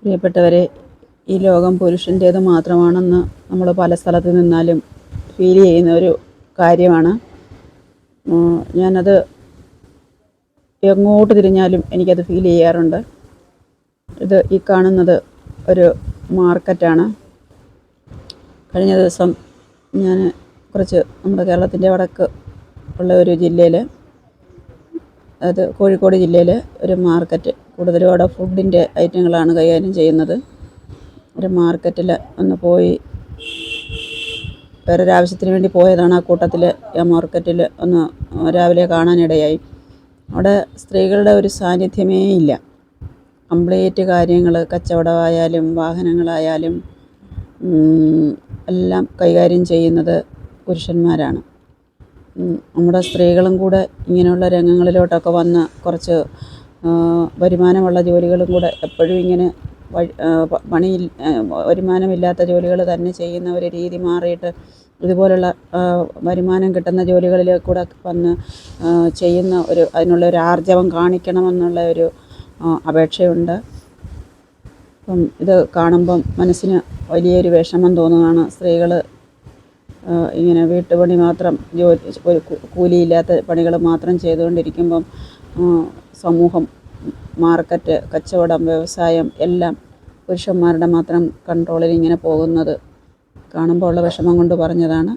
പ്രിയപ്പെട്ടവരെ, ഈ ലോകം പുരുഷൻ്റേത് മാത്രമാണെന്ന് നമ്മൾ പല സ്ഥലത്ത് നിന്നാലും ഫീൽ ചെയ്യുന്ന ഒരു കാര്യമാണ്. ഞാനത് എങ്ങോട്ട് തിരിഞ്ഞാലും എനിക്കത് ഫീൽ ചെയ്യാറുണ്ട്. ഈ കാണുന്നത് ഒരു മാർക്കറ്റാണ്. കഴിഞ്ഞ ദിവസം ഞാൻ കുറച്ച് നമ്മുടെ കേരളത്തിൻ്റെ വടക്ക് ഉള്ള ഒരു ജില്ലയിൽ, അത് കോഴിക്കോട് ജില്ലയിൽ ഒരു മാർക്കറ്റ്, കൂടുതലും അവിടെ ഫുഡിൻ്റെ ഐറ്റങ്ങളാണ് കൈകാര്യം ചെയ്യുന്നത്. ഒരു മാർക്കറ്റിൽ ഒന്ന് പോയി, വേറൊരാവശ്യത്തിന് വേണ്ടി പോയതാണ്. ആ കൂട്ടത്തിൽ ആ മാർക്കറ്റിൽ ഒന്ന് രാവിലെ കാണാനിടയായി. അവിടെ സ്ത്രീകളുടെ ഒരു സാന്നിധ്യമേ ഇല്ല. കംപ്ലീറ്റ് കാര്യങ്ങൾ, കച്ചവടമായാലും വാഹനങ്ങളായാലും എല്ലാം കൈകാര്യം ചെയ്യുന്നത് പുരുഷന്മാരാണ്. നമ്മുടെ സ്ത്രീകളും കൂടെ ഇങ്ങനെയുള്ള രംഗങ്ങളിലോട്ടൊക്കെ വന്ന് കുറച്ച് വരുമാനമുള്ള ജോലികളും കൂടെ, എപ്പോഴും ഇങ്ങനെ വരുമാനമില്ലാത്ത ജോലികൾ തന്നെ ചെയ്യുന്ന ഒരു രീതി മാറിയിട്ട് ഇതുപോലുള്ള വരുമാനം കിട്ടുന്ന ജോലികളിൽ കൂടെ വന്ന് ചെയ്യുന്ന അതിനുള്ളൊരു ആർജവം കാണിക്കണമെന്നുള്ള ഒരു അപേക്ഷയുണ്ട്. അപ്പം ഇത് കാണുമ്പം മനസ്സിന് വലിയൊരു വിഷമം തോന്നുകയാണ്. സ്ത്രീകൾ ഇങ്ങനെ വീട്ടുപണി മാത്രം, കൂലിയില്ലാത്ത പണികൾ മാത്രം ചെയ്തുകൊണ്ടിരിക്കുമ്പം സമൂഹം, മാർക്കറ്റ്, കച്ചവടം, വ്യവസായം എല്ലാം പുരുഷന്മാരുടെ മാത്രം കൺട്രോളിൽ ഇങ്ങനെ പോകുന്നത് കാണുമ്പോൾ ഉള്ള വിഷമം കൊണ്ട് പറഞ്ഞതാണ്.